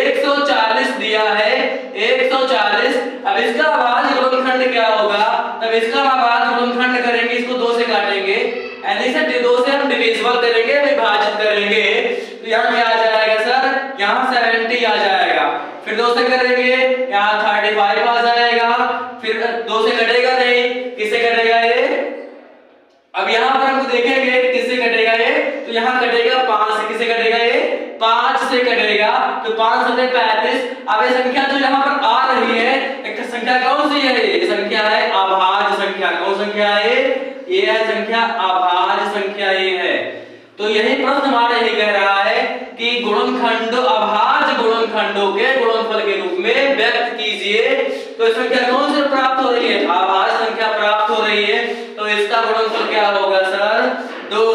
140 दिया है 140। अब इसका अभाज्य गुणनखंड क्या होगा? तब इसका अभाज्य गुणनखंड करेंगे, इसको 2 से काटेंगे, यानी से 2 से हम डिविजिबल करेंगे, विभाजित करेंगे। तो यहाँ क्या आ जाएगा सर? यहाँ 70 आ जाएगा। फिर 2 से करेंगे, यहाँ 35 आ जाएगा। फिर 2 से कटेगा नहीं, किससे कटेगा ये? अब यहाँ पर हम देखेंगे किससे कटेगा ये, तो यहाँ कटेगा 5 से। किससे कटेगा ये? 5 से कटेगा। तो 5 सते 35। अब ये संख्या जो यहाँ पर आ रही है, एक संख्या कौन सी है? ये संख्या है अभाज्य संख्या। कौन संख्या है ये? है संख्या अभाज्य संख्या ये है। तो यही प्रश्न हमारा यही कह रहा है कि गुणनखंड अभाज्य गुणनखंडों के गुणनफल के रूप में व्यक्त कीजिए। तो संख्या कौन से प्राप्त हो रही है? अभाज्य संख्या प्राप्त हो रही है। तो इसका गुणनफल क्या होगा सर? 2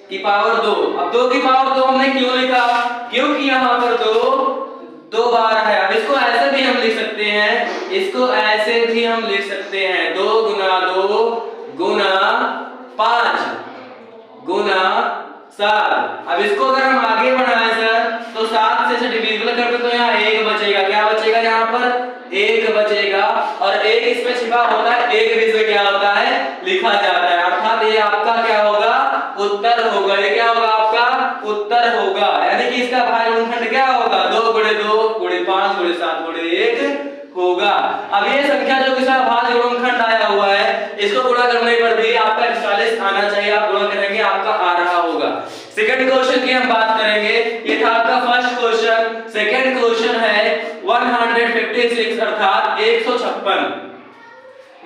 की पावर 2। अब 2 की पावर 2 हमने क्यों लिखा? क्योंकि यहाँ पर 2 बार है। अब इसको ऐसे भी हम लिख सकते हैं, इसको ऐसे भी हम लिख सकते हैं, 2 गुना 2 गुना 5 गुना 7। अब इसको अगर हम आगे बढ़ाएं सर, तो 7 से डिविजिबल कर दो, तो यहाँ 1 बचेगा। क्या बचेगा? यहाँ पर 1 बचेगा। और 1 इसमें छिपा होता है, 1 भी इसमें क्या होता है? लिखा जाता है। अर्थात ये आपका क्या होगा? उत्तर होगा। ये क्या होगा? आपका उत्तर होगा। यानी कि इसका अभाज्य गुणनखंड क्या होगा? 2 गुणे 2 गुणे 5 गुणे 7 गुणे 1 होगा। अब ये संख्या जो किसका अभाज्य गुणनखंड आया हुआ है, इसको गुणा करने पर भी आपका 41 आना चाहिए। आप गुणा करेंगे, आपका आ रहा होगा। सेकंड क्वेश्चन की हम बात करेंगे। ये था आपका फर्स्ट क्वेश्चन। सेकंड क्वेश्चन है 156 अर्थात 156।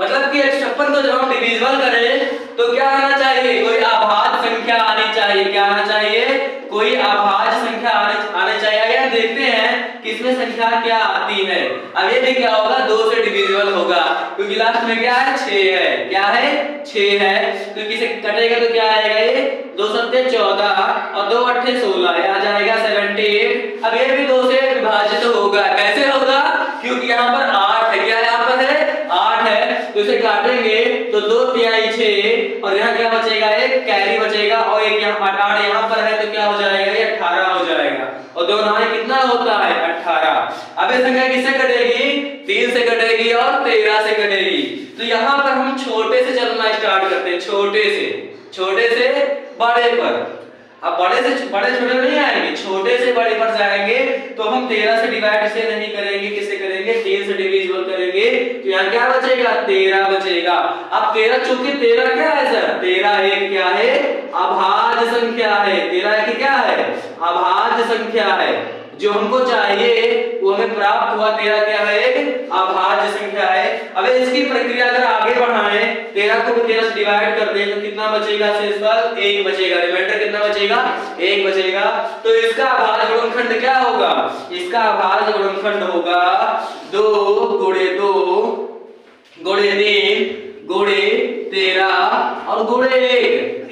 मतलब कि 156 को जब हम डिविजिबल करें तो क्या आना चाहिए? कोई अभाज्य संख्या आनी चाहिए। क्या आना चाहिए? कोई अभाज्य संख्या आने चाहिए। आइए देखते हैं कि इसमें संख्या क्या आती है। अब ये भी क्या होगा? 2 से डिविजिबल होगा, क्योंकि लास्ट में क्या है? 6 है। क्या है? 6 है। तो किसे कटेगा तो क्या आएगा? ये 2 सत्ते 14 और 2 अट्ठे 16, ये आ जाएगा 78। अब ये भी 2 से विभाजित होगा। कैसे होगा? क्योंकि यहाँ पर 8 है। क्या यहाँ पर है? 8 है। तो इसे काटेंगे तो 2 तिहाई 6 और यहाँ क्या बचेगा? एक कैरी बचेगा और एक यहाँ 8 यहाँ पर है, तो क्या हो जाएगा? ये 18 हो जाएगा। और 2 9 कितना होता है? 18। अब ये संख्या किससे कटेगी? 3 से कटेगी और 13 से कटेगी। तो यहाँ पर हम छोटे से चलना स्टार्ट करते हैं, छोटे से बड़े पर। अब बड़े से बड़े छोटे नहीं आएंगे, छोटे से बड़े पर जाएंगे। तो हम 13 से डिवाइड से नहीं करेंगे, किससे करेंगे? 3 से डिविजिबल करेंगे। तो यहाँ क्या बचेगा? 13 बचेगा। अब 13 चूंकि 13 क्या है सर? 13 एक क्या है? अभाज्य संख्या है। 13 एक क्या है? अभाज्य संख्या है। जो हमको चाहिए वो हमें प्राप्त हुआ। 13 क्या है? एक अभाज्य संख्या है। अब इसकी प्रक्रिया अगर आगे बढ़ाएं, 13 को 13 से डिवाइड कर दें तो कितना बचेगा? शेषफल 1 बचेगा। रिमाइंडर कितना बचेगा? 1 बचेगा। तो इसका अभाज्य गुणनखंड क्या होगा? इसका अभाज्य गुणनखंड होगा 2 गुणे 2 गुणे 3 गुणे 13 और गुणे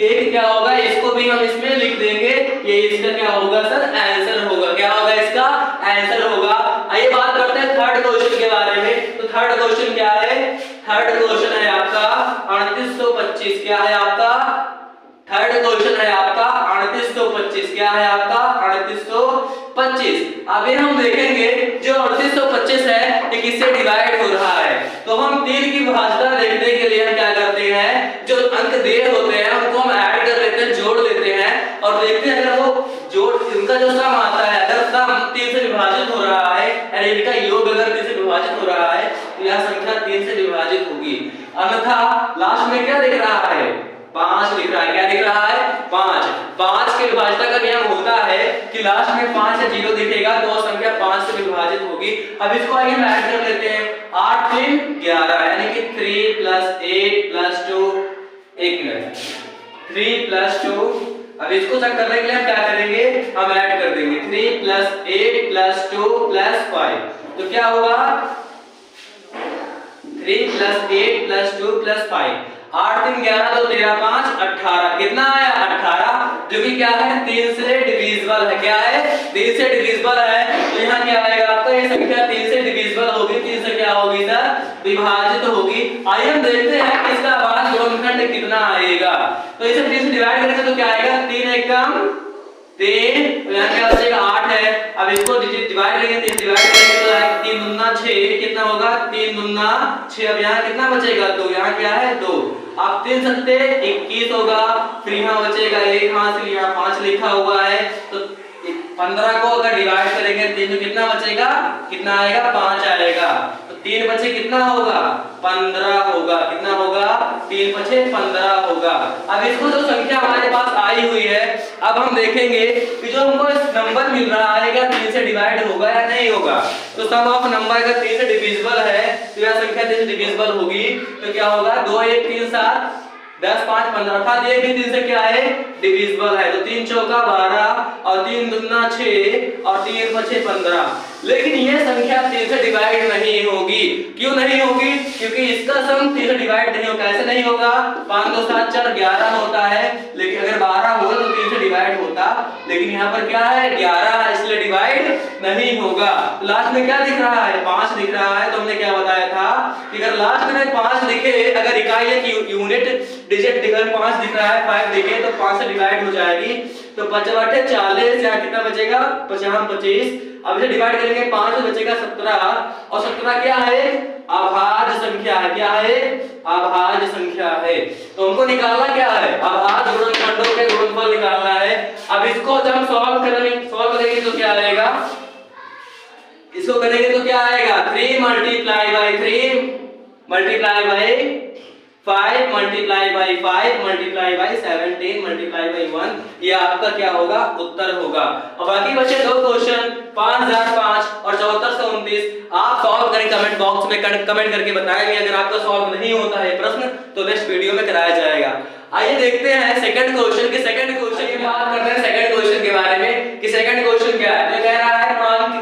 1 क्या होगा? इसको भी हम इसमें लिख देंगे। ये इसका क्या होगा सर? आंसर होगा। क्या होगा? इसका आंसर होगा। आइए बात करते हैं थर्ड क्वेश्चन के बारे में। तो थर्ड क्वेश्चन क्या है? थर्ड क्वेश्चन है आपका 3825। क्या है आपका? थर्ड क्वेश्चन है आपका 3825। क्या है आपका? 3825। अभी हम देखेंगे जो 3825 है ये किससे डिवाइड हो रहा है। तो हम 3 की भाज्यता देखने के लिए हम क्या करते हैं? जो अंक दिए होते हैं उनको हम ऐड कर लेते हैं, जोड़ लेते हैं और देखते हैं अगर वो जोड़ इनका जो सम आता है, अगर सम 3 से विभाजित हो रहा है, यानी इनका योग अगर 3 से विभाजित हो रहा है तो यह संख्या 3 से विभाजित होगी। अन्यथा लास्ट में क्या दिख रहा है? 5 दिख रहा है। क्या दिख रहा है? 5 के विभाजन का नियम होता है कि लास्ट में 5 या 0 दिखेगा तो संख्या 5 से विभाजित होगी। अब इसको आइए हम ऐड कर लेते हैं। 8 3 11 यानी कि 3 + 8 + 2 1 मिनट 3 + 2। अब इसको चेक करने के लिए हम क्या करेंगे? हम ऐड कर देंगे 3 + 8 + 2 + 5। तो क्या होगा? 3 + 8 + 2 + 5। 8 3 11 2 13 5 18। कितना आया? 18, जो कि क्या है? 3 से डिविजिबल है। क्या है? 3 से डिविजिबल है। तो यहाँ क्या आएगा आपका? ये संख्या 3 से डिविजिबल होगी, 3 से क्या होगी सर? विभाजित होगी। आइए हम देखते हैं कि इसका अभाज्य गुणनखंड कितना आएगा। तो इसे 3 से डिवाइड करेंगे तो क्या आएगा? 3 एकम 3, तो यहाँ क्या बचेगा? 8 है। अब इसको डिवाइड करेंगे, 3 डिवाइड करेंगे तो आएगा 3 दूना 6, कितना होगा 3 दूना 6। अब यहाँ कितना बचेगा 2, यहाँ क्या है 2। अब 3 सत्ते 21 होगा, फिर यहाँ बचेगा 1 हासिल, यहाँ 5 लिखा हुआ है तो 15 को अगर डिवाइड करेंगे 3 तो कितना बचेगा, कितना आएगा 5 आएगा। तो 3 बचे कितना होगा 15 होगा, कितना होगा 3 बचे 15 होगा। अब इसको जो संख्या हमारे पास आई हुई है, अब हम देखेंगे कि जो हमको नंबर मिल रहा है क्या 3 से डिवाइड होगा या नहीं होगा। तो सम ऑफ नंबर अगर 3 से डिविजिबल है तो यह संख्या 3 से डिविजिबल होगी तो क्या होगा 2 1 3 7 10 5 15, अर्थात ये भी 3 से क्या है डिविजिबल है। तो 3 चौका 12 और 3 दूना 6 और 3 बचे 15। लेकिन ये संख्या 3 से डिवाइड नहीं होगी। क्यों नहीं होगी? क्योंकि इसका सम 3 से डिवाइड नहीं होगा। कैसे नहीं होगा? 5 2 7 4 11 होता है, लेकिन अगर 12 होता तो 3 से डिवाइड होता, लेकिन यहाँ पर क्या है 11 है, इसलिए डिवाइड नहीं होगा। लास्ट में क्या दिख रहा है 5 दिख रहा है। तो हमने क्या बताया था कि अगर लास्ट में 5 दिखे, अगर इकाई है कि यूनिट डिजिट दिखकर 5 दिख रहा है 5 दिखे तो 5 से डिवाइड हो जाएगी। तो 5 बटे 40, यहाँ कितना बचेगा 50 25। अब इसे डिवाइड करेंगे 5 से बचेगा 17 और 17 क्या है अभाज्य संख्या है। क्या है अभाज्य संख्या है। तो हमको निकालना क्या है अभाज्य गुणनखंडों के गुणनफल निकालना है। अब इसको जब हम सॉल्व करेंगे तो क्या आएगा, इसको करेंगे तो क्या आएगा 3 multiply by 3 multiply by 5 multiply by 5 multiply by 17 multiply by 1, ये आपका क्या होगा उत्तर होगा। और बाकी बचे दो क्वेश्चन 5005 और 7429 आप सॉल्व करें, कमेंट बॉक्स में कमेंट करके बताएंगे। अगर आपका सॉल्व नहीं होता है प्रश्न तो नेक्स्ट वीडियो में कराया जाएगा। आइए देखते हैं सेकंड क्वेश्चन की बात करते हैं सेकंड क्वेश्चन के बारे में कि सेकंड क्वेश्चन क्या है। तो कह रहा है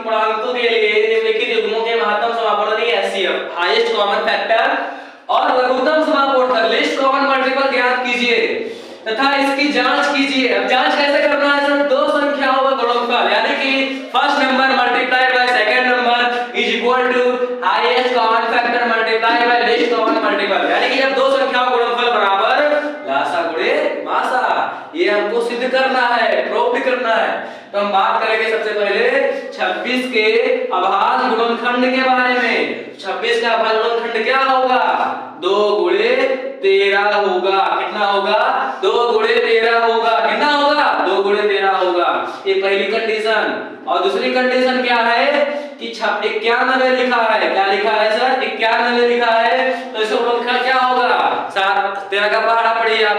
पूर्णांकों के लिए निम्नलिखित युग्मों के महत्तम समापवर्ती एचसीएफ हाईएस्ट कॉमन फैक्टर और लघुत्तम समापवर्तक लिस्ट कॉमन मल्टीपल ज्ञात कीजिए तथा इसकी जांच कीजिए। अब जांच कैसे करना है सर, दो संख्याओं का गुणनफल यानी कि first number multiply by second number is equal to highest common factor multiply by least common multiple, यानी कि जब दो संख्याओं का गुणनफल बराबर लासा गुणे मासा, ये हमको सिद्ध करना है, प्रूव करना है। तो हम बात करेंगे सबसे पहले 26 के अभाज्य गुणनखंड के बारे में। 26 का अभाज्य गुणनखंड क्या होगा 2 गुणे 13 होगा। कितना होगा 2 गुणे 13 होगा। कितना होगा 2 गुणे 13 होगा। ये पहली कंडीशन। और दूसरी कंडीशन क्या है कि 91 लिखा है। क्या लिखा है सर 91 लिखा है। तो इसका गुणनखंड क्या होगा 7 13 का पहाड़ा पढ़िए आप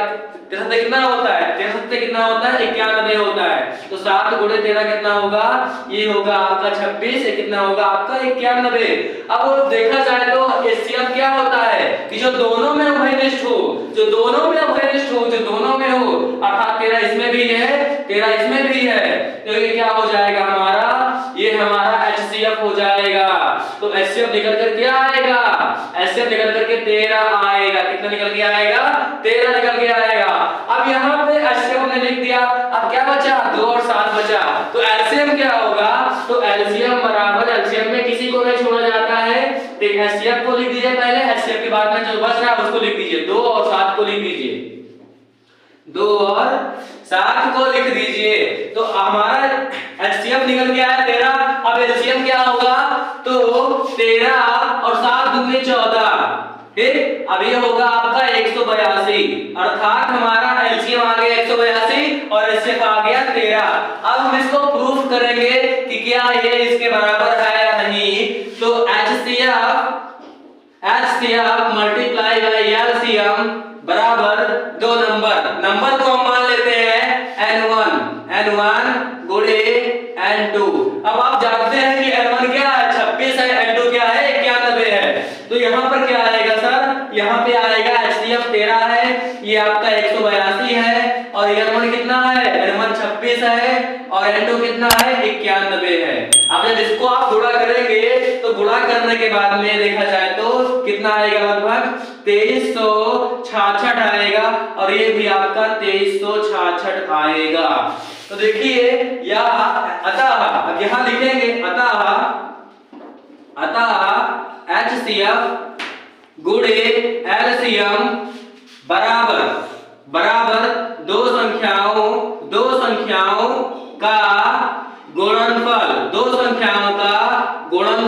13 कितना होता है 13 कितना होता है 91 होता है। तो 7 गुणे 13 कितना होगा ये होगा आपका 26, ये कितना होगा आपका 91। अब देखा जाए तो एचसीएफ क्या होता है कि जो दोनों में उभयनिष्ठ हो, जो दोनों में उभयनिष्ठ हो, जो दोनों में हो, अर्थात 13 इसमें भी है 13 इसमें भी है, तो ये क्या हो जाएगा हमारा, ये हमारा एचसीएफ हो जाएगा। तो एचसीएफ निकल कर क्या आएगा, एचसीएफ निकल करके 13 आएगा। कितना निकल के आएगा 13 निकल के आएगा। अब यहाँ पे एचसीएफ हमने लिख दिया, अब क्या बचा 2 और 7 बचा। तो एलसीएम क्या होगा, तो एलसीएम बराबर, एलसीएम में किसी को नहीं छोड़ा जाता है, तो एचसीएफ को लिख दीजिए पहले, एचसीएफ के बाद में जो बच रहा है उसको लिख दीजिए, 2 और 7 को लिख दीजिए, 2 और 7 को लिख दीजिए। तो हमारा एचसीएफ निकल के आया 13। अब एलसीएम क्या होगा, तो 13 और 7 दूनी 14, ठीक। अब ये होगा आपका 182, अर्थात हमारा एलसीएम आ गया 182 और एचसीएफ आ गया 13। अब हम इसको प्रूफ करेंगे कि क्या ये इसके बराबर है या नहीं। तो एचसीएफ मल्टीप्लाई बाय एलसीएम बराबर 2 नंबर को हम मान लेते हैं n1 गुणे n2। अब आप जानते हैं कि n1 क्या है 26 है, n2 क्या है 91 है। तो यहाँ पर क्या आएगा सर, यहाँ पे आएगा एचसीएफ 13 है, ये आपका 182 है, और n1 कितना है, n1 26 है और n2 कितना है 91 है। अब जब इसको आप गुणा करेंगे तो गुणा करने के बाद में देखा जाए तो कितना आएगा, लगभग 2366 आएगा, और ये भी आपका 2366 आएगा। तो देखिए अतः, अब यहाँ लिखेंगे अतः एचसीएफ गुणे एलसीएम बराबर दो संख्याओं का गुणनफल, दो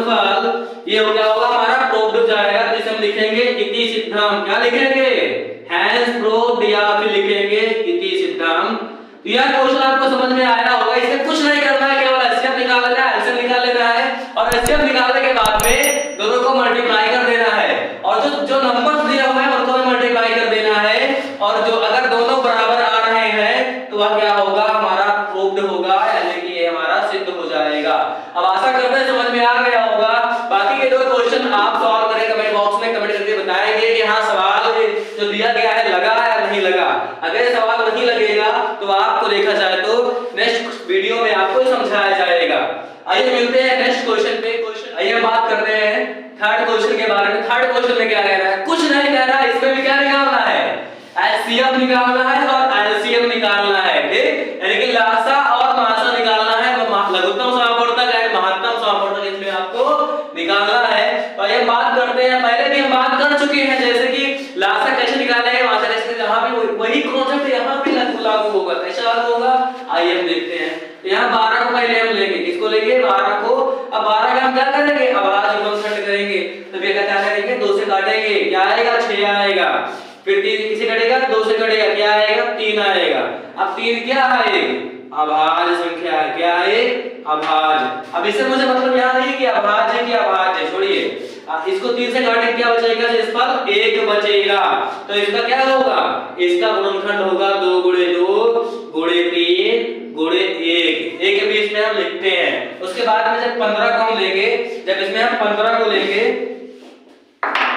गुणनफल ये हो क्या होगा हमारा प्रूव्ड हो जाएगा। तो इसे हम लिखेंगे इति सिद्धम। क्या लिखेंगे? हैंस प्रूव्ड या फिर लिखेंगे इति सिद्धम। तो यह क्वेश्चन आपको समझ में आया होगा। इसमें कुछ नहीं करना है, केवल एचसीएफ निकाल लेना है, एलसीएम निकाल लेना है और एचसीएफ निकालने के बाद में दोनों को मल्टीप्लाई कर देना है और जो नंबर्स दिए हुए हैं उनको भी मल्टीप्लाई कर देना है और जो अगर दोनों बराबर आ रहे हैं तो वह क्या होगा हमारा प्रूव्ड होगा, यानी कि ये हमारा सिद्ध हो जाएगा। अब आशा करते हैं समझ में आ गया होगा। बाकी के दो क्वेश्चन आप सॉल्व करें, कमेंट बॉक्स में कमेंट करके बताएंगे कि हाँ सवाल जो दिया गया है लगा या नहीं लगा। अगर ये सवाल नहीं लगेगा तो आपको देखा जाए तो नेक्स्ट वीडियो में आपको समझाया जाएगा। आइए मिलते हैं नेक्स्ट क्वेश्चन पे। आइए बात करते हैं थर्ड क्वेश्चन के बारे में। थर्ड क्वेश्चन में क्या कह रहा है? कुछ नहीं कह रहा है, इसमें भी क्या निकालना है? एचसीएफ निकालना है और एलसीएम निकालना है। ठीक, यानी कि लासा और मासा निकालना है, लघुत्तम समापवर्तक है महत्तम समापवर्तक इसमें आपको निकालना है। तो आइए बात करते हैं। पहले भी हम बात कर चुके हैं जैसे कि लासा कैसे निकालेंगे, मासा कैसे, यहां पे वही कॉन्सेप्ट यहां पे लागू होगा। कैसे लागू होगा आइए हम देखते हैं। तो यहां 12 को पहले हम लेंगे, किसको लेंगे? 12 को। अब 12 का हम क्या करेंगे? अभाज्य गुणनखंड करेंगे। तो बेटा क्या करेंगे? 2 से काटेंगे, क्या आएगा? 6 आएगा। फिर 3 किसे कटेगा? 2 से कटेगा, क्या आएगा? 3 आएगा। अब 3 क्या है? अभाज्य संख्या है। क्या है? अभाज्य। अब इससे मुझे मतलब याद नहीं कि अभाज्य की अभाज्य छोड़िए, इसको 3 से काटेंगे क्या बचेगा? इस पर 1 बचेगा। तो इसका क्या होगा? इसका गुणनखंड होगा 2 गुणे 2 गुणे 3 गुणे 1। 1 के बीच में हम लिखते हैं। उसके बाद में जब 15 को हम लेंगे, जब इसमें हम 15 को लेंगे,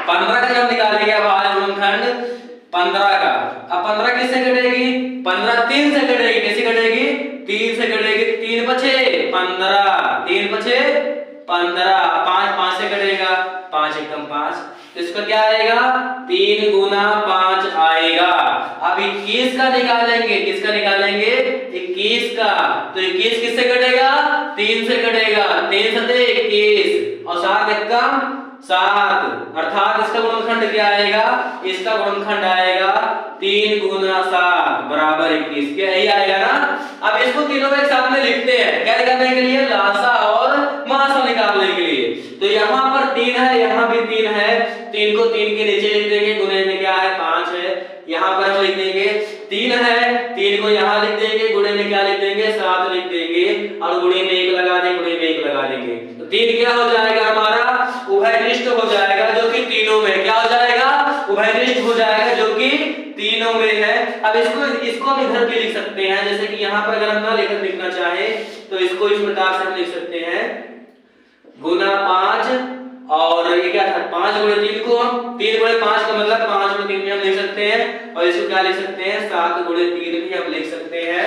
15 का जब निकालेंगे अभाज्य गुणनखंड 15 का। अब 15 किससे कटेगी? 15 3 से कटेगी। कैसे कटेगी? 3 से कटेगी। 3 बचे 15, 3 बचे 15, 5 से कटेगा, 5 एकम 5। तो इसका क्या आएगा? 3 गुना 5 आएगा। अब 21 का निकालेंगे, किसका निकालेंगे? 21 का। तो 21 किससे कटेगा? 3 से कटेगा। 3 सते 21 और 7 एकम 7, अर्थात इसका गुणनखंड क्या आएगा? इसका गुणनखंड आएगा 3 गुना 7 बराबर 21। क्या यही आएगा ना? अब इसको तीनों एक साथ में लिखते हैं, क्या निकालने के लिए? लासा और मासा निकालने के लिए। तो यहाँ पर 3 है, यहाँ भी 3 है। 3 को 3 के नीचे लिख देंगे, गुणे में क्या है? 5 है। यहाँ पर हम लिख देंगे 3 है, 3 को यहाँ लिख देंगे, गुणे में क्या लिख देंगे? 7 लिख देंगे और गुणे में 1 लगा देंगे, गुणे में 1 लगा देंगे। तो 3 क्या हो जाएगा हमारा? उभयनिष्ठ हो जाएगा, जो कि तीनों में क्या हो जाएगा? उभयनिष्ठ हो जाएगा, जो कि तीनों में है। अब इसको हम इधर भी लिख सकते हैं, जैसे कि यहाँ पर अगर हम ना लेकर लिखना चाहे तो इसको इस प्रकार से हम लिख सकते हैं गुना 5 और ये क्या था? 5 गुणे 3 को हम 3 गुणे 5 का मतलब 5 गुणे 3 भी हम लिख सकते हैं और इसको क्या लिख सकते हैं? 7 गुणे 3 भी हम लिख सकते हैं।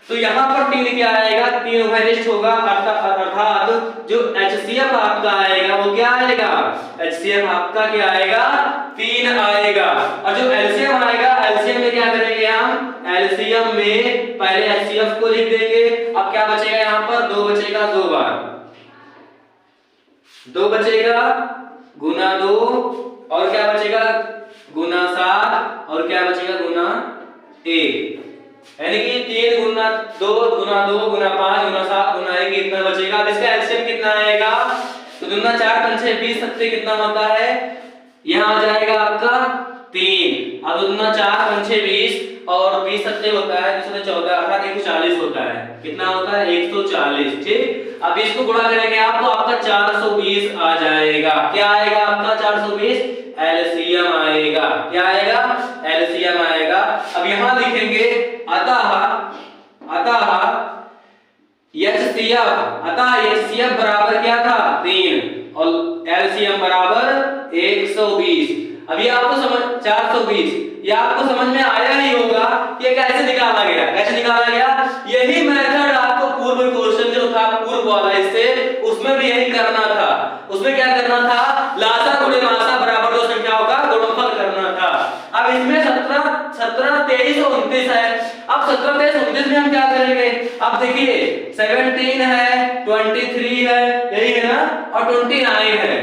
तो यहाँ पर 3 क्या आएगा? 3 उभयनिष्ठ होगा, अर्थात जो HCF आपका आएगा वो क्या आएगा? HCF आपका क्या आएगा? 3 आएगा। और जो LCM आएगा, LCM में क्या करेंगे हम? LCM में पहले HCF को लिख देंगे। अब क्या बचेगा यहाँ पर? 2 बचेगा 2 बार, 2 बचेगा गुना 2 और क्या बचेगा? गुना 7 और क्या बचेगा? गुना 1। यानी कि 3 गुना 2 गुना 2 गुना 5 गुना 7 गुना 1 कितना बचेगा? अब इसका एलसीएम कितना आएगा? तो दुना 4 5 6 20 सत्ते कितना होता है? यहाँ आ जाएगा आपका 3। अब दुना 4 5 6 20 और 20 सत्ते होता है 214, अर्थात 140 होता है। कितना होता है? 140। ठीक, अब इसको गुणा करेंगे आप तो आपका 420 आ जाएगा। क्या आएगा आपका? 420 एलसीएम आएगा। क्या आएगा? एलसीएम आएगा। अब यहां लिखेंगे अतः HCF बराबर क्या था? 3 और एलसीएम बराबर 120। अब ये आपको समझ 420 ये आपको समझ में आया ही होगा कि कैसे निकाला गया। कैसे निकाला गया? यही मेथड आपको पूर्व क्वेश्चन जो था पूर्व वाला इससे, उसमें भी यही करना था। उसमें क्या करना था? लासा गुणे मासा बराबर दो संख्याओं का गुणनफल करना था। अब इसमें 17 23 और 29 है। अब 17 23 29 में हम क्या करेंगे? अब देखिए 17 है, 23 है, यही है ना, और 29 है।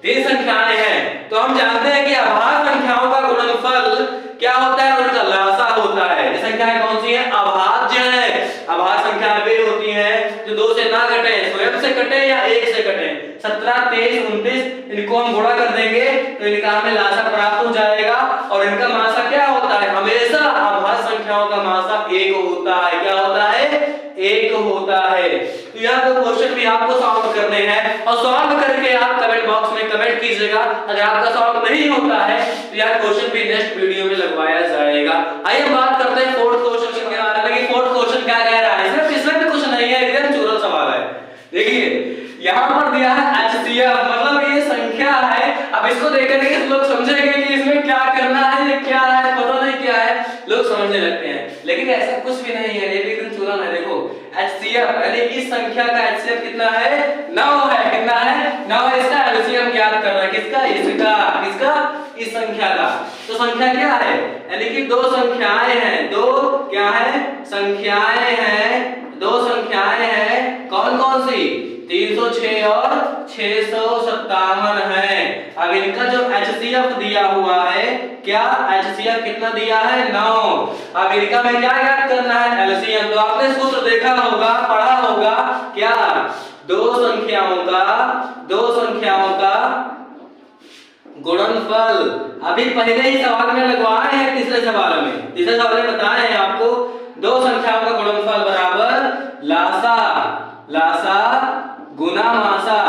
3 संख्याएं हैं। तो हम जानते हैं कि अभाज्य संख्याओं का गुणनफल क्या होता है? उनका लासा होता है। ये संख्याएं कौन सी हैं? अभाज्य है। अभाज्य संख्याएं वे होती हैं जो 2 से ना घटे, स्वयं से कटे या 1 से कटे, 17, 23, 29 इनको हम गुणा कर देंगे तो इनका हमें लासा प्राप्त हो जाएगा। और इनका मासा क्या होता है, हमेशा अभाज्य संख्याओं का मासा 1 होता है। क्या होता है, 1 होता है। तो यह दो क्वेश्चन भी आपको सॉल्व करने हैं और सॉल्व करके आप कमेंट बॉक्स में कमेंट कीजिएगा। अगर आपका सॉल्व नहीं होता है तो यह क्वेश्चन भी नेक्स्ट वीडियो में लगवाया जाएगा। आइए बात करते हैं फोर्थ क्वेश्चन के बारे में कि फोर्थ क्वेश्चन क्या कह रहा है। इसमें भी कुछ नहीं है, एकदम चुरल सवाल है। देखिए यहाँ पर दिया है HCF, मतलब ये संख्या है। अब इसको देखकर के लोग समझेंगे कि इसमें क्या करना है, ये क्या है, पता नहीं क्या है, लोग समझने लगते हैं। लेकिन ऐसा कुछ भी नहीं है, ये भी एकदम चुरल है। देखो HCF यानी इस संख्या का HCF कितना है, 9 है। कितना है, 9 है। इसका LCM ज्ञात करना है, किसका, इसका, इस संख्या का। तो संख्या क्या है, यानी कि दो संख्याएं हैं, दो क्या है, संख्याएं हैं, दो संख्याएं हैं। कौन कौन सी, 306 और 657 है। अब इनका जो HCF दिया हुआ है, क्या HCF कितना दिया है, 9। अब इनका में क्या ज्ञात करना है, LCM। तो आपने सूत्र देखा होगा, पढ़ा होगा, क्या, दो संख्याओं का गुणनफल। अभी पहले ही सवाल में लगवाए हैं, तीसरे सवाल में बताए हैं आपको, दो संख्याओं का गुणनफल बराबर लासा गुना मासा।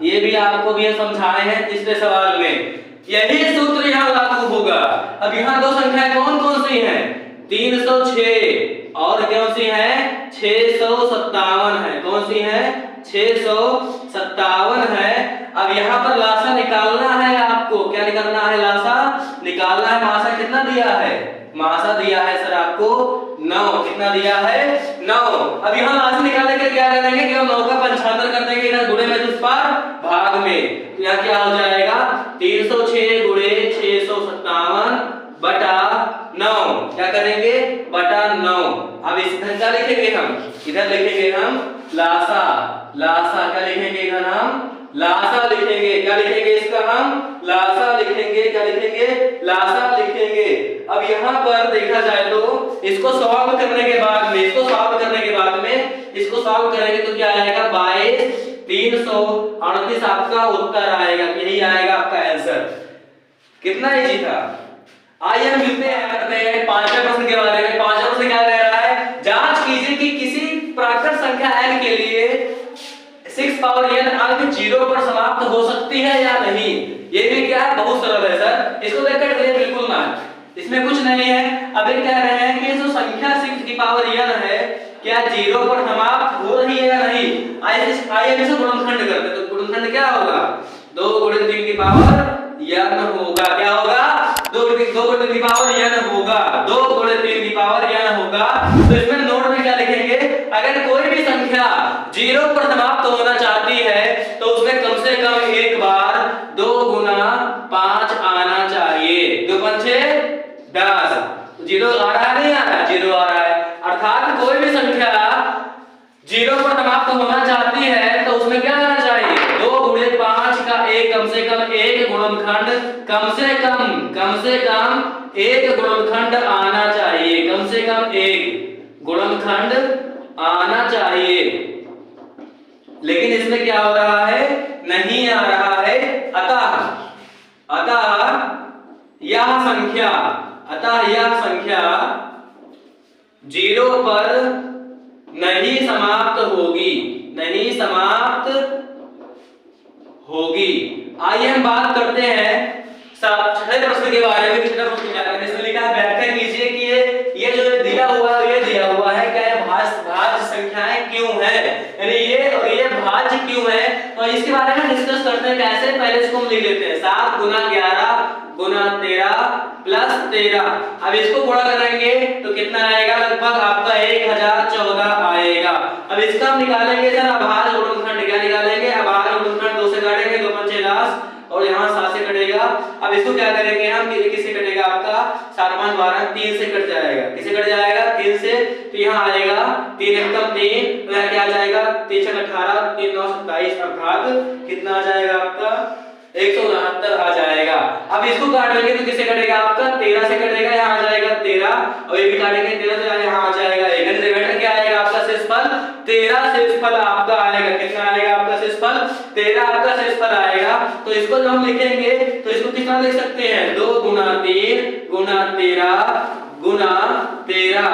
ये भी आपको भी समझाए हैं तीसरे सवाल में। यही सूत्र यहाँ लागू होगा। अब यहाँ दो संख्याएं कौन कौन सी हैं, 306 और कौन सी है, 657 है। कौन सी है, 657 है। अब यहाँ पर लासा निकालना है आपको। क्या निकालना है, लासा निकालना है। मासा कितना दिया है, मासा दिया है सर आपको 9। कितना दिया है, 9। अब यहाँ लासा निकालने के क्या करेंगे कि हम 9 का 75 कर देंगे इधर गुणे में, इस पार भाग में। तो यहाँ क्या हो जाएगा, 306 गुणे 657 बटा 9। क्या करेंगे, बटा 9। अब इधर क्या लिखेंगे हम, इधर लिखेंगे हम लासा। क्या लिखेंगे इधर हम, लासा लिखेंगे। क्या लिखेंगे इसका हम, लासा लिखेंगे। क्या लिखेंगे, लासा लिखेंगे। अब यहाँ पर देखा जाए तो इसको सॉल्व करने के बाद में, इसको सॉल्व करेंगे तो क्या आएगा, 22,338 आपका उत्तर आएगा। यही आएगा आपका आंसर। कितना इजी था। आइए हम मिलते हैं पांचवें प्रश्न के बारे में। पांचवा प्रश्न क्या कह रहा है, जांच कीजिए कि किसी प्राकृत संख्या n के लिए 6 पावर n अंक 0 पर समाप्त हो सकती है या नहीं। ये भी क्या है, बहुत सरल है सर। इसको देखकर चलिए बिल्कुल ना, इसमें कुछ नहीं है। अब ये कह रहे हैं कि जो संख्या 6 की पावर n है, क्या 0 पर समाप्त हो रही है या नहीं। आइए इसे गुणनखंड करते हैं। तो गुणनखंड क्या होगा, 2 गुणित 3 की पावर n होगा। क्या होगा, 2 गुणित 3 की पावर n होगा। 2 गुणित 3 की पावर n होगा। तो इसमें नोट में क्या लिखेंगे, अगर कोई भी संख्या 0 पर समाप्त होना चाहती है तो उसमें कम से कम एक बार 2 गुना 5 आना चाहिए। 2 पंचे 10। 0 आ रहा है, नहीं आ रहा, 0 आ रहा है। अर्थात कोई भी संख्या 0 पर समाप्त होना चाहती है तो उसमें क्या आना चाहिए, 2 गुणित 5 का एक कम से कम एक गुणनखंड, कम से कम एक गुणनखंड आना चाहिए। कम से कम एक गुणनखंड आना चाहिए। लेकिन इसमें क्या हो रहा है, नहीं आ रहा है। अतः यह संख्या 0 पर नहीं समाप्त होगी। आइए हम बात करते हैं छठे प्रश्न के बारे में। छठा प्रश्न क्या है, इसमें लिखा है व्याख्या कीजिए कि ये जो दिया हुआ है क्या ये भाज्य संख्याएं क्यों है, यानी ये और ये भाज्य क्यों है। तो इसके बारे में डिस्कस करते हैं। कैसे, पहले इसको हम लिख लेते हैं। 7 गुना 11 गुना 13 प्लस 13। अब इसको गुणा करेंगे तो कितना आएगा, लगभग आपका 1014 आएगा। अब इसका हम निकालेंगे सर अभाज्य गुणनखंड। क्या निकालेंगे, अभाज्य गुणनखंड। 2 से काटेंगे, 2 पंचे 10 और यहाँ 7 से कटेगा। अब इसको क्या करेंगे हम, किससे कटेगा आपका, 7 5 12 3 से कट जाएगा। किससे कट जाएगा, 3 से। तो यहाँ आएगा 3 एकम 3, तो यहाँ क्या आ जाएगा, 3 6 18 3 9 27, अर्थात कितना आ जाएगा आपका 169 आ जाएगा। अब इसको काटेंगे तो किससे कटेगा आपका, 13 से कटेगा। यहाँ आ जाएगा 13 और ये भी काटेंगे 13 से, यहाँ आ जाएगा 1। क्या आएगा आपका शेषफल, 13 शेषफल आपका आएगा। कितना आएगा आपका 13 आपका शेषफल आएगा। तो इसको जब हम लिखेंगे तो इसको कितना लिख सकते हैं, 2 गुना 3 गुना 13 गुना 13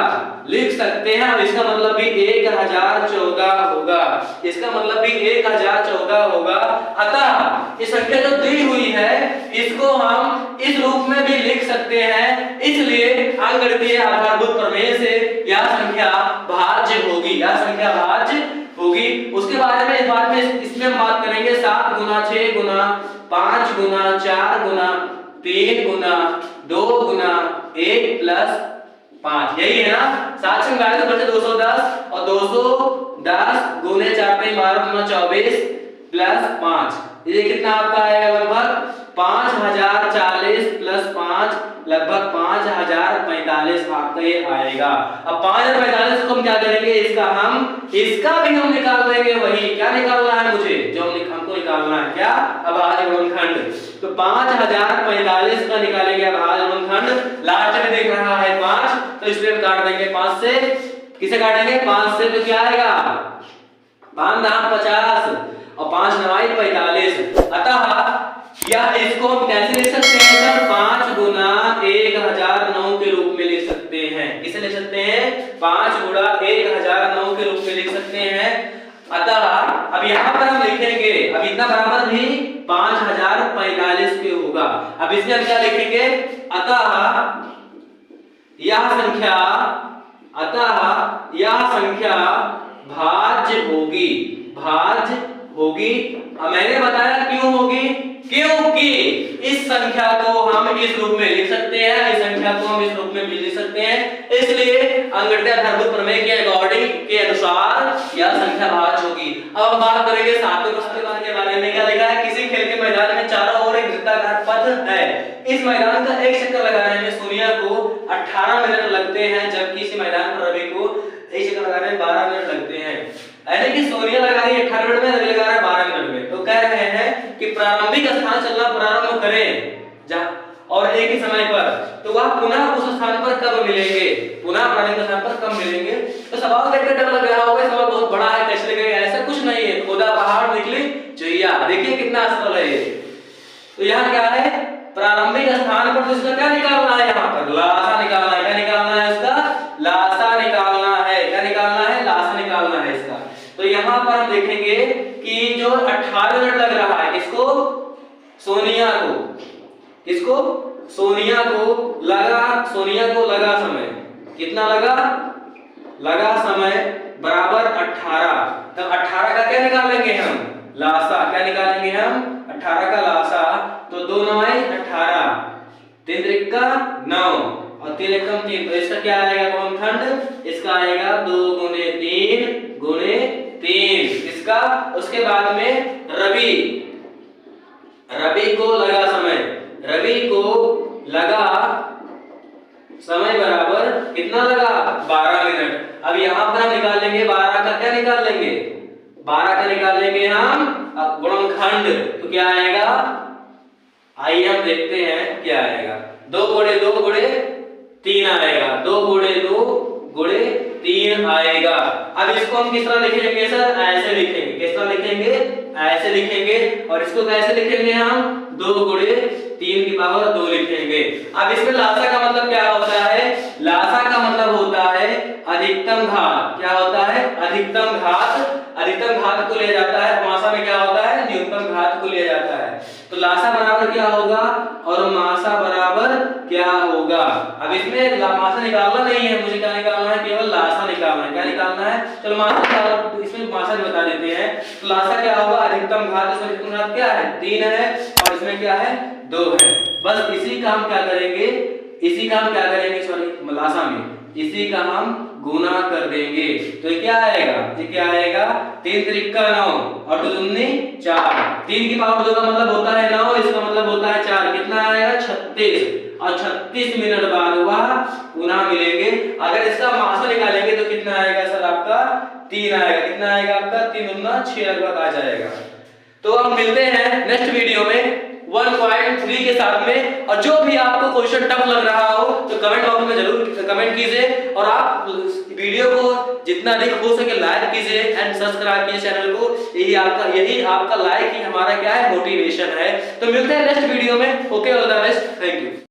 लिख सकते हैं। और इसका मतलब भी 1014 होगा, इसका मतलब भी 1014 होगा। अतः ये संख्या जो दी हुई है इसको हम इस रूप में भी लिख सकते हैं। इसलिए अंकगणितीय आधारभूत प्रमेय से यह संख्या भाज्य होगी, यह संख्या भाज्य होगी। उसके बारे में इस बात में इसमें हम बात करेंगे 7 गुना 6 गुना 5 गुना 4 गुना 3 गुना 2 गुना 1 प्लस 5, यही है ना। 7 से घटाएं तो बचे 210 और 210 गुने 4 पे 12 गुना 24 प्लस 5, ये कितना आपका आएगा, लगभग 5040 प्लस 5 लगभग 5045 आपका ये आएगा। अब 5045 को हम क्या करेंगे, इसका भी हम निकाल देंगे। वही क्या निकालना है मुझे, जो हमको निकालना है क्या, अभाज्य गुणनखंड। तो 5045 का निकालेंगे अभाज्य गुणनखंड। लास्ट में देख रहा है 5, तो इसलिए हम काट देंगे 5 से। किसे काटेंगे, 5 से, तो क्या आएगा 5 दाम 50 और 5 9 45। अतः या इसको हम कैसे लिख सकते हैं सर, 5 गुना 1009 के रूप में लिख सकते हैं। किसे लिख सकते हैं, 5 गुना 1009 के रूप में लिख सकते हैं। अतः अब यहाँ पर हम लिखेंगे, अब इतना बराबर भी 5045 के होगा। अब इसमें हम क्या लिखेंगे, अतः यह संख्या भाज्य होगी, भाज्य होगी। अब मैंने बताया क्यों होगी, क्योंकि इस संख्या को हम इस रूप में लिख सकते हैं, इस संख्या को हम इस रूप में भी लिख सकते हैं। इसलिए अंकगणितीय आधारभूत प्रमेय के अकॉर्डिंग के अनुसार यह संख्या भाज्य होगी। अब हम बात करेंगे सातवें प्रश्न के बारे में। क्या लिखा है, किसी खेल के मैदान में चारों ओर एक वृत्ताकार पथ है। इस मैदान का एक चक्कर लगाने में सोनिया को 18 मिनट लगते हैं, जबकि इस मैदान पर रवि को एक चक्कर लगाने में 12 मिनट लगते हैं। यानी कि सोनिया लगा रही है 18 मिनट में, रवि लगा रहा है 12 मिनट में। तो कह रहे हैं कि प्रारंभिक स्थान चलना प्रारंभ करें और एक ही समय पर, तो वह पुनः उस स्थान पर कब मिलेंगे, पुनः प्रारंभिक स्थान पर कब मिलेंगे। तो सवाल देखकर डर लग रहा होगा, सवाल बहुत बड़ा है, कैसे लगेगा, ऐसा कुछ नहीं है। खुदा पहाड़ निकली चुहिया, देखिए कितना सरल है ये। तो यहाँ क्या है, प्रारंभिक स्थान पर, तो इसका क्या निकालना है, यहाँ पर लासा निकालना है। क्या निकालना है, इसका लासा निकालना है। क्या निकालना है, लासा निकालना है इसका। तो यहाँ पर हम देखेंगे कि जो 18 मिनट लग रहा है, किसको, सोनिया को, किसको, सोनिया को लगा समय, कितना लगा समय बराबर 18। तब 18 का क्या निकालेंगे हम, लासा। क्या निकालेंगे हम, 18 का लासा। तो 2 9 18, 3 त्रिका 9 और 3 एकम 3। तो इसका क्या आएगा गुणनखंड, इसका आएगा 2 गुने 3 गुने 3। इसका उसके बाद में रवि को लगा समय बराबर कितना लगा, 12 मिनट। अब यहाँ पर हम निकाल लेंगे 12 का, क्या निकाल लेंगे, 12 का निकाल लेंगे हम गुणनखंड। तो क्या आएगा, आइए हम देखते हैं क्या आएगा। 2 गुणे 2 गुणे 3 आएगा, 2 गुणे 2 गुणे 3 आएगा। अब इसको हम किस तरह लिखेंगे सर, ऐसे लिखेंगे। किस तरह लिखेंगे, ऐसे लिखेंगे। और इसको कैसे लिखेंगे हम, 2 गुणे 3 की पावर 2 लिखेंगे। अब इसमें लासा का मतलब क्या होता है, लासा का मतलब होता है अधिकतम घात। क्या होता है, अधिकतम घात को लिया जाता है। मासा में क्या होता है, न्यूनतम घात को लिया जाता है। तो लासा बराबर क्या होगा और मासा बराबर क्या होगा। अब इसमें मासा निकालना नहीं है मुझे, क्या निकालना है, केवल लासा निकालना है। क्या निकालना है, चलो मासा, इसमें मासा भी बता देते हैं। तो लासा क्या होगा, अधिकतम घात। इसमें अधिकतम घात क्या है, 3 है और इसमें क्या है, 2 है। बस इसी का हम क्या करेंगे, सॉरी लासा में इसी का हम गुना कर देंगे। तो ये क्या आएगा, 3 त्रिका 9 और 2 दूनी 4। 3 की पावर 2 का मतलब होता है 9, इसका मतलब होता है 4। कितना आएगा, 36। और 36 मिनट बाद वह पुनः मिलेंगे। अगर इसका मासा निकालेंगे तो कितना आएगा सर, आपका 3 आएगा। कितना आएगा आपका, 3 दूना 6 लगभग आ जाएगा। तो हम मिलते हैं नेक्स्ट वीडियो में। 1.3 के साथ में। और जो भी आपको क्वेश्चन टफ लग रहा हो तो कमेंट बॉक्स में जरूर कमेंट कीजिए और आप वीडियो को जितना अधिक हो सके लाइक कीजिए एंड सब्सक्राइब कीजिए चैनल को। यही आपका लाइक ही हमारा क्या है, मोटिवेशन है। तो मिलते हैं नेक्स्ट वीडियो में। Okay, all the best, thank you.